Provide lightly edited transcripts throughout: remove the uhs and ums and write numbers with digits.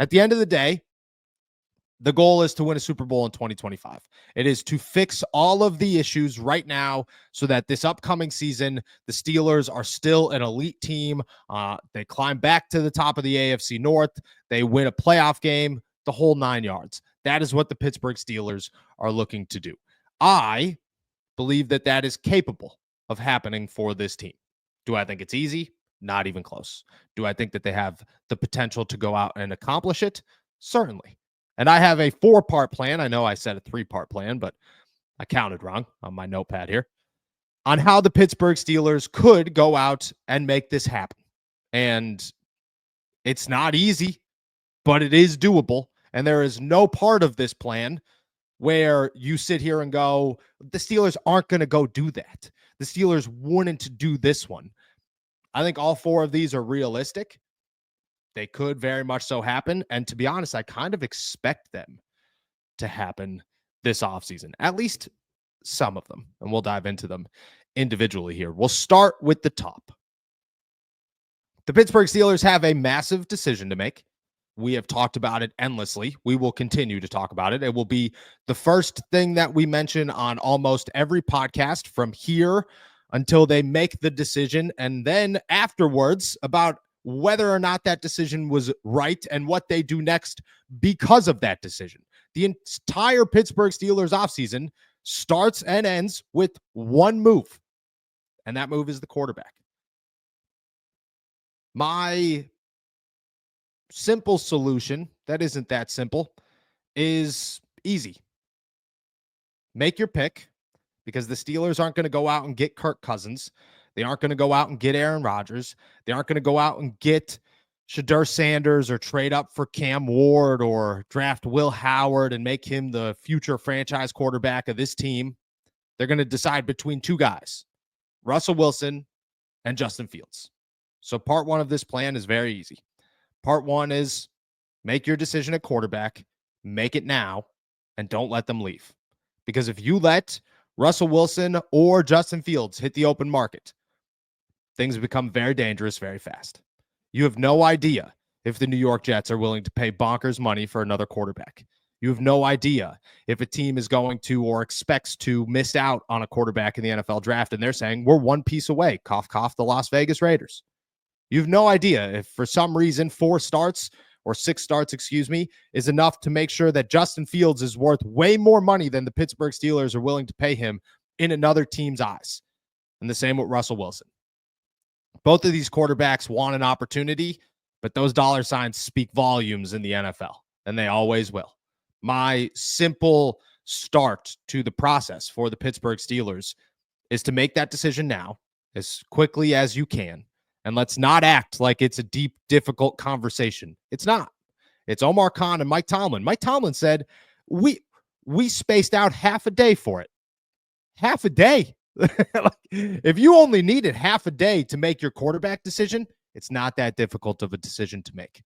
At the end of the day, the goal is to win a Super Bowl in 2025. It is to fix all of the issues right now so that this upcoming season, the Steelers are still an elite team. They climb back to the top of the AFC North. They win a playoff game, the whole 9 yards. That is what the Pittsburgh Steelers are looking to do. I believe that that is capable of happening for this team. Do I think it's easy? Not even close. Do I think that they have the potential to go out and accomplish it? Certainly. And I have a 4-part plan. I know I said a 3-part plan, but I counted wrong on my notepad here on how the Pittsburgh Steelers could go out and make this happen. And it's not easy, but it is doable. And there is no part of this plan where you sit here and go, the Steelers aren't going to go do that. The Steelers wouldn't do this one. I think all 4 of these are realistic. They could very much so happen. And to be honest, I kind of expect them to happen this offseason, at least some of them. And we'll dive into them individually here. We'll start with the top. The Pittsburgh Steelers have a massive decision to make. We have talked about it endlessly. We will continue to talk about it. It will be the first thing that we mention on almost every podcast from here until they make the decision. And then afterwards, about whether or not that decision was right and what they do next because of that decision. The entire Pittsburgh Steelers offseason starts and ends with one move, and that move is the quarterback. My simple solution, that isn't that simple, is easy. Make your pick, because the Steelers aren't going to go out and get Kirk Cousins. They aren't going to go out and get Aaron Rodgers. They aren't going to go out and get Shedeur Sanders or trade up for Cam Ward or draft Will Howard and make him the future franchise quarterback of this team. They're going to decide between 2 guys, Russell Wilson and Justin Fields. So part 1 of this plan is very easy. Part 1 is make your decision at quarterback, make it now, and don't let them leave. Because if you let Russell Wilson or Justin Fields hit the open market, things become very dangerous very fast. You have no idea if the New York Jets are willing to pay bonkers money for another quarterback. You have no idea if a team is going to or expects to miss out on a quarterback in the NFL draft, and they're saying, we're one piece away. Cough, cough, the Las Vegas Raiders. You have no idea if for some reason 4 starts or 6 starts, is enough to make sure that Justin Fields is worth way more money than the Pittsburgh Steelers are willing to pay him in another team's eyes. And the same with Russell Wilson. Both of these quarterbacks want an opportunity, but those dollar signs speak volumes in the NFL, and they always will. My simple start to the process for the Pittsburgh Steelers is to make that decision now as quickly as you can. And let's not act like it's a deep, difficult conversation. It's not. It's Omar Khan and Mike Tomlin. Mike Tomlin said, we spaced out half a day for it. Half a day. If you only needed half a day to make your quarterback decision, it's not that difficult of a decision to make.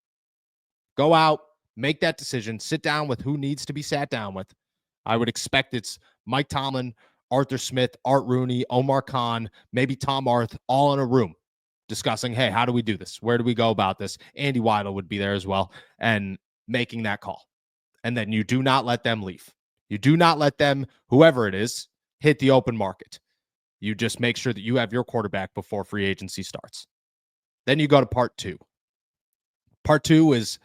Go out, make that decision, sit down with who needs to be sat down with. I would expect it's Mike Tomlin, Arthur Smith, Art Rooney, Omar Khan, maybe Tom Arth, all in a room discussing, hey, how do we do this? Where do we go about this? Andy Weidel would be there as well, and making that call. And then you do not let them leave. You do not let them, whoever it is, hit the open market. You just make sure that you have your quarterback before free agency starts. Then you go to part 2. Part 2 is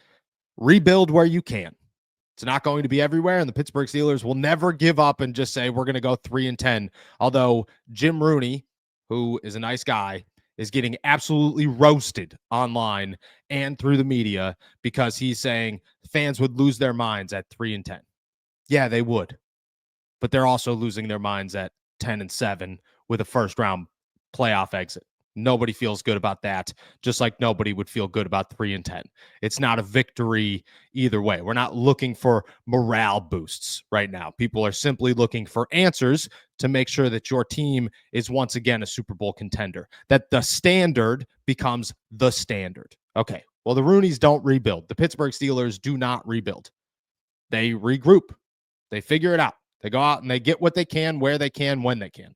rebuild where you can. It's not going to be everywhere, and the Pittsburgh Steelers will never give up and just say, we're going to go 3-10. Although Jim Rooney, who is a nice guy, is getting absolutely roasted online and through the media because he's saying fans would lose their minds at 3-10. Yeah, they would. But they're also losing their minds at 10-7 with a first-round playoff exit. Nobody feels good about that, just like nobody would feel good about 3-10. It's not a victory either way. We're not looking for morale boosts right now. People are simply looking for answers to make sure that your team is once again a Super Bowl contender, that the standard becomes the standard. Okay, well, the Rooneys don't rebuild. The Pittsburgh Steelers do not rebuild. They regroup. They figure it out. They go out and they get what they can, where they can, when they can.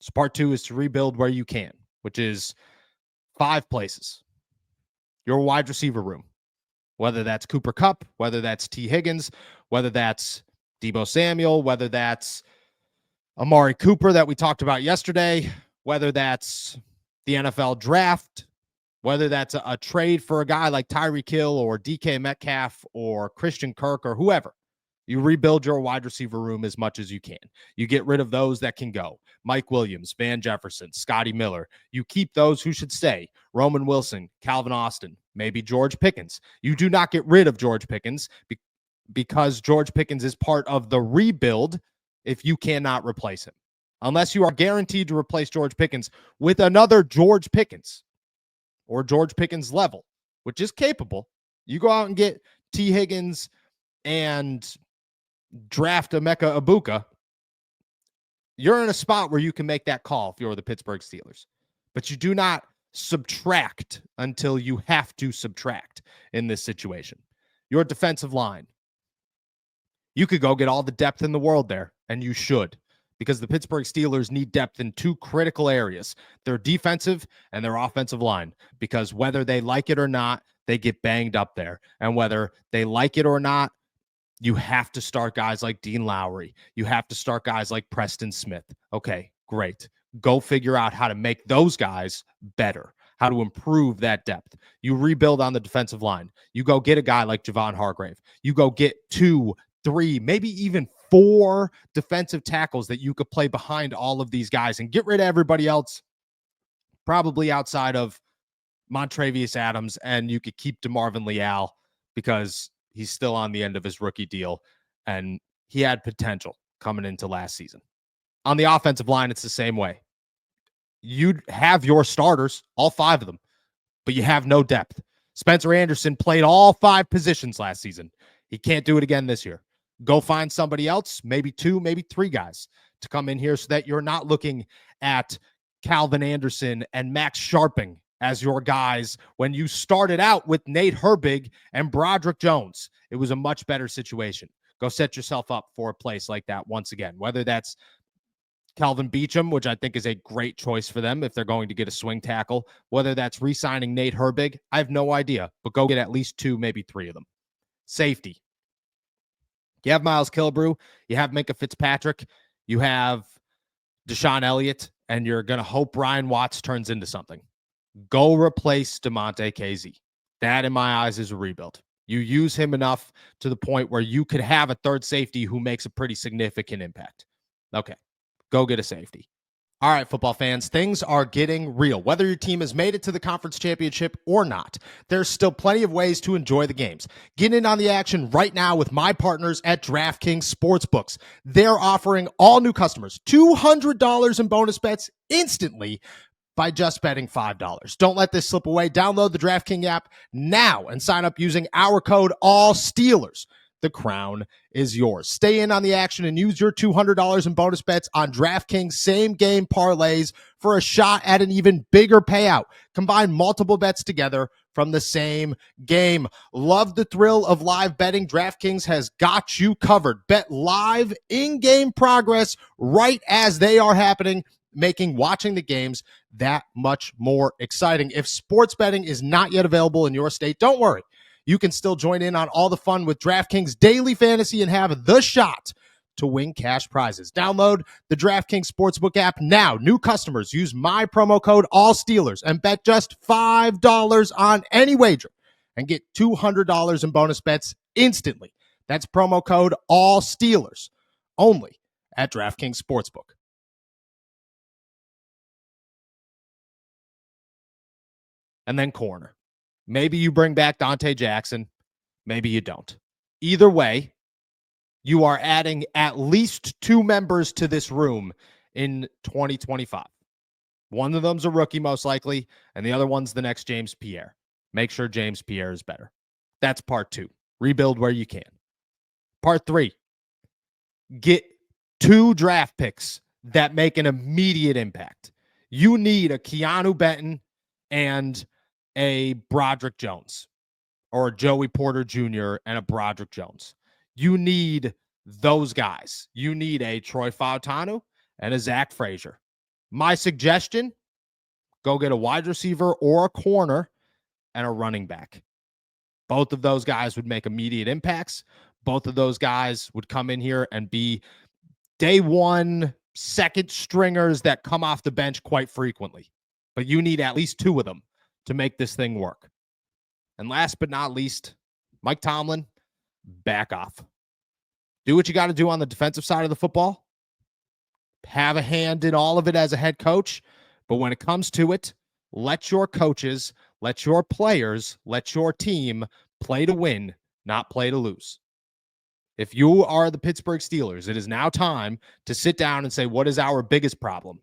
So part 2 is to rebuild where you can, which is 5 places. Your wide receiver room. whether that's Cooper Kupp, whether that's T. Higgins, whether that's Deebo Samuel, whether that's Amari Cooper that we talked about yesterday, whether that's the NFL draft, whether that's a trade for a guy like Tyreek Hill or DK Metcalf or Christian Kirk or whoever. You rebuild your wide receiver room as much as you can. You get rid of those that can go. Mike Williams, Van Jefferson, Scotty Miller. You keep those who should stay. Roman Wilson, Calvin Austin, maybe George Pickens. You do not get rid of George Pickens because George Pickens is part of the rebuild if you cannot replace him. Unless you are guaranteed to replace George Pickens with another George Pickens or George Pickens level, which is capable. You go out and get T. Higgins and draft Emeka Ibuka, you're in a spot where you can make that call if you're the Pittsburgh Steelers. But you do not subtract until you have to subtract in this situation. Your defensive line, you could go get all the depth in the world there, and you should, because the Pittsburgh Steelers need depth in two critical areas, their defensive and their offensive line, because whether they like it or not, they get banged up there. And whether they like it or not, you have to start guys like Dean Lowry. You have to start guys like Preston Smith. Okay, great. Go figure out how to make those guys better, how to improve that depth. You rebuild on the defensive line. You go get a guy like Javon Hargrave. You go get 2, 3, maybe even 4 defensive tackles that you could play behind all of these guys and get rid of everybody else, probably outside of Montravius Adams, and you could keep DeMarvin Leal because he's still on the end of his rookie deal, and he had potential coming into last season. On the offensive line, it's the same way. You have your starters, all 5 of them, but you have no depth. Spencer Anderson played all 5 positions last season. He can't do it again this year. Go find somebody else, maybe 2, maybe 3 guys to come in here so that you're not looking at Calvin Anderson and Max Sharping as your guys when you started out with Nate Herbig and Broderick Jones. It was a much better situation. Go set yourself up for a place like that once again, whether that's Calvin Beachum, which I think is a great choice for them if they're going to get a swing tackle, whether that's re-signing Nate Herbig, I have no idea, but go get at least 2, maybe 3 of them. Safety. You have Miles Killebrew, you have Minkah Fitzpatrick, you have Deshaun Elliott, and you're going to hope Ryan Watts turns into something. Go replace DeMonte Casey. That, in my eyes, is a rebuild. You use him enough to the point where you could have a third safety who makes a pretty significant impact. Okay, go get a safety. All right, football fans, things are getting real. Whether your team has made it to the conference championship or not, there's still plenty of ways to enjoy the games. Get in on the action right now with my partners at DraftKings Sportsbooks. They're offering all new customers $200 in bonus bets instantly by just betting $5. Don't let this slip away. Download the DraftKings app now and sign up using our code ALLSTEELERS. The crown is yours. Stay in on the action and use your $200 in bonus bets on DraftKings same-game parlays for a shot at an even bigger payout. Combine multiple bets together from the same game. Love the thrill of live betting? DraftKings has got you covered. Bet live in-game progress right as they are happening, making watching the games that much more exciting. If sports betting is not yet available in your state, don't worry. You can still join in on all the fun with DraftKings Daily Fantasy and have the shot to win cash prizes. Download the DraftKings Sportsbook app now. New customers use my promo code ALLSTEELERS and bet just $5 on any wager and get $200 in bonus bets instantly. That's promo code ALLSTEELERS only at DraftKings Sportsbook. And then corner. Maybe you bring back Dante Jackson. Maybe you don't. Either way, you are adding at least 2 members to this room in 2025. One of them's a rookie, most likely, and the other one's the next James Pierre. Make sure James Pierre is better. That's part 2. Rebuild where you can. Part 3. Get 2 draft picks that make an immediate impact. You need a Keanu Benton and a Broderick Jones, or a Joey Porter Jr. and a Broderick Jones. You need those guys. You need a Troy Fautanu and a Zach Frazier. My suggestion, go get a wide receiver or a corner and a running back. Both of those guys would make immediate impacts. Both of those guys would come in here and be day one second stringers that come off the bench quite frequently. But you need at least two of them to make this thing work. And last but not least, Mike Tomlin, back off. Do what you got to do on the defensive side of the football. Have a hand in all of it as a head coach. But when it comes to it, let your coaches, let your players, let your team play to win, not play to lose. If you are the Pittsburgh Steelers, it is now time to sit down and say, what is our biggest problem?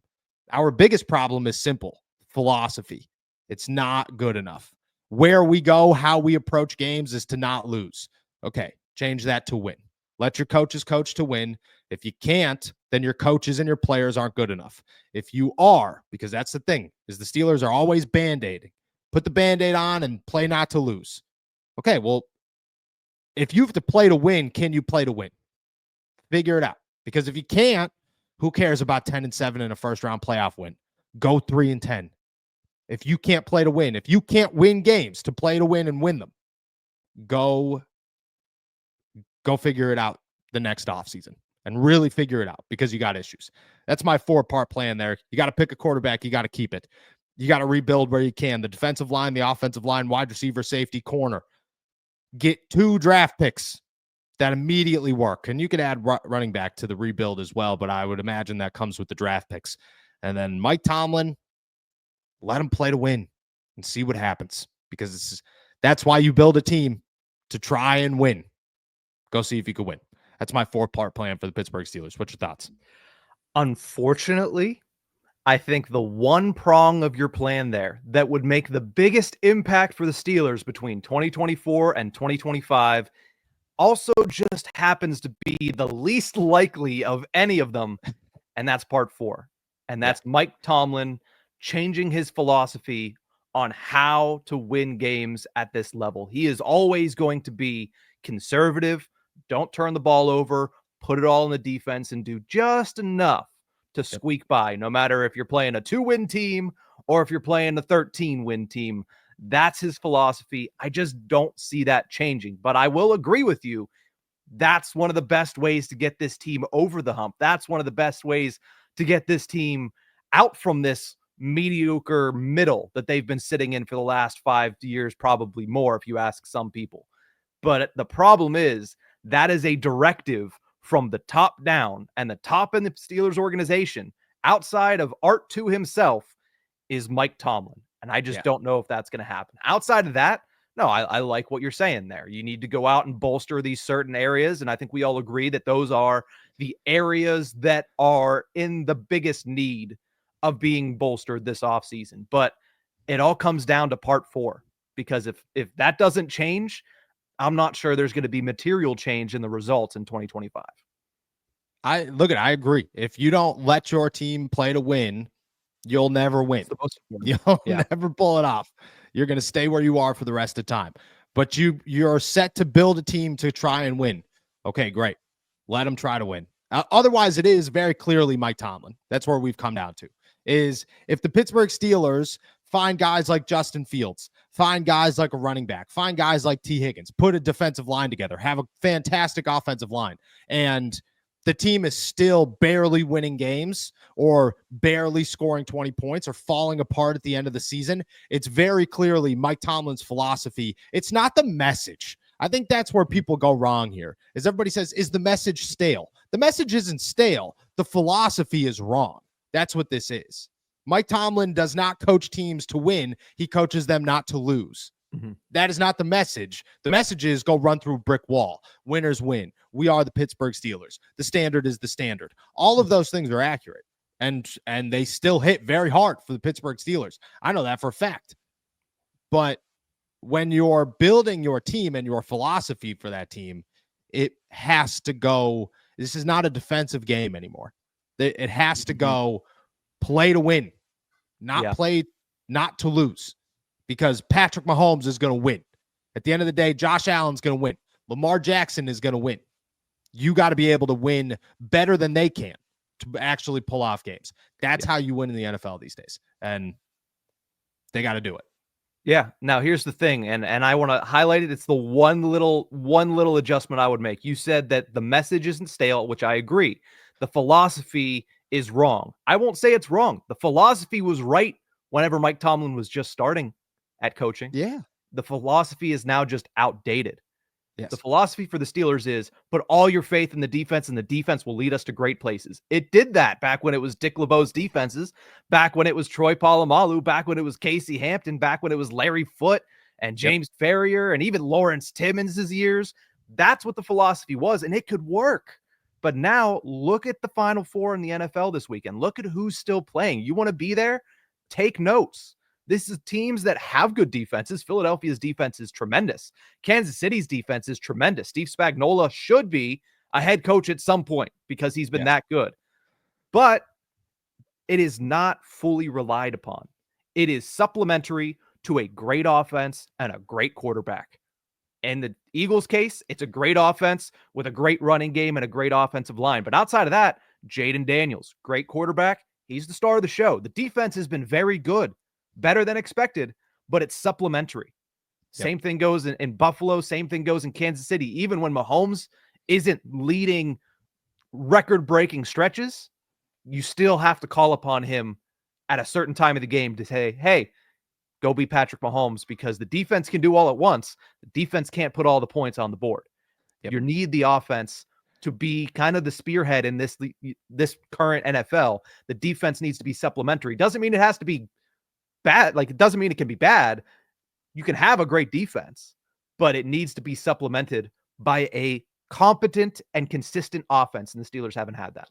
Our biggest problem is simple: philosophy. It's not good enough. Where we go, how we approach games is to not lose. Okay, change that to win. Let your coaches coach to win. If you can't, then your coaches and your players aren't good enough. If you are, because that's the thing, is the Steelers are always Band-Aiding. Put the Band-Aid on and play not to lose. Okay, well, if you have to play to win, can you play to win? Figure it out. Because if you can't, who cares about 10-7 in a first-round playoff win? Go 3-10. If you can't play to win, if you can't win games to play to win and win them, go figure it out the next offseason and really figure it out, because you got issues. That's my 4-part plan there. You got to pick a quarterback. You got to keep it. You got to rebuild where you can. The defensive line, the offensive line, wide receiver, safety, corner. Get 2 draft picks that immediately work. And you could add running back to the rebuild as well, but I would imagine that comes with the draft picks. And then Mike Tomlin, let him play to win and see what happens, because that's why you build a team, to try and win. Go see if you could win. That's my 4-part plan for the Pittsburgh Steelers. What's your thoughts? Unfortunately, I think the one prong of your plan there that would make the biggest impact for the Steelers between 2024 and 2025 also just happens to be the least likely of any of them, and that's part 4. And that's Mike Tomlin changing his philosophy on how to win games at this level. He is always going to be conservative. Don't turn the ball over, put it all in the defense, and do just enough to squeak by, no matter if you're playing a 2-win team or if you're playing a 13-win team. That's his philosophy. I just don't see that changing. But I will agree with you. That's one of the best ways to get this team over the hump. That's one of the best ways to get this team out from this mediocre middle that they've been sitting in for the last 5 years, probably more if you ask some people. But the problem is that is a directive from the top down, and the top in the Steelers organization, outside of Art 2 himself, is Mike Tomlin. And I just don't know if that's going to happen. Outside of that, no, I like what you're saying there. You need to go out and bolster these certain areas. And I think we all agree that those are the areas that are in the biggest need of being bolstered this offseason. But it all comes down to part 4, because if that doesn't change, I'm not sure there's going to be material change in the results in 2025. I agree. If you don't let your team play to win, you'll never win. You'll never pull it off. You're going to stay where you are for the rest of the time. But you're set to build a team to try and win. Okay, great. Let them try to win. Otherwise, it is very clearly Mike Tomlin. That's where we've come down to, is if the Pittsburgh Steelers find guys like Justin Fields, find guys like a running back, find guys like T. Higgins, put a defensive line together, have a fantastic offensive line, and the team is still barely winning games or barely scoring 20 points or falling apart at the end of the season, it's very clearly Mike Tomlin's philosophy. It's not the message. I think that's where people go wrong here, is everybody says, is the message stale? The message isn't stale. The philosophy is wrong. That's what this is. Mike Tomlin does not coach teams to win. He coaches them not to lose. Mm-hmm. That is not the message. The message is go run through a brick wall. Winners win. We are the Pittsburgh Steelers. The standard is the standard. All of those things are accurate, and they still hit very hard for the Pittsburgh Steelers. I know that for a fact. But when you're building your team and your philosophy for that team, it has to go. This is not a defensive game anymore. It has to go play to win, not play not to lose. Because Patrick Mahomes is going to win. At the end of the day, Josh Allen's going to win. Lamar Jackson is going to win. You got to be able to win better than they can to actually pull off games. That's how you win in the NFL these days. And they got to do it. Yeah. Now here's the thing, and I want to highlight it. It's the one little adjustment I would make. You said that the message isn't stale, which I agree. The philosophy is wrong. I won't say it's wrong. The philosophy was right whenever Mike Tomlin was just starting at coaching. Yeah. The philosophy is now just outdated. The Yes. philosophy for the Steelers is put all your faith in the defense, and the defense will lead us to great places. It did that back when it was Dick LeBeau's defenses, back when it was Troy Polamalu, back when it was Casey Hampton, back when it was Larry Foote and James Ferrier, and even Lawrence Timmons' years. That's what the philosophy was, and it could work. But now look at the Final Four in the NFL this weekend. Look at who's still playing. You want to be there? Take notes. This is teams that have good defenses. Philadelphia's defense is tremendous. Kansas City's defense is tremendous. Steve Spagnuolo should be a head coach at some point because he's been that good. But it is not fully relied upon. It is supplementary to a great offense and a great quarterback. In the Eagles' case, it's a great offense with a great running game and a great offensive line. But outside of that, Jaden Daniels, great quarterback. He's the star of the show. The defense has been very good, better than expected, but it's supplementary. Same thing goes in Buffalo. Same thing goes in Kansas City. Even when Mahomes isn't leading record-breaking stretches, you still have to call upon him at a certain time of the game to say, hey, go be Patrick Mahomes, because the defense can do all at once. The defense can't put all the points on the board. You need the offense to be kind of the spearhead in this current NFL. The defense needs to be supplementary. Doesn't mean it has to be bad. Like, it doesn't mean it can be bad. You can have a great defense, but it needs to be supplemented by a competent and consistent offense, and the Steelers haven't had that.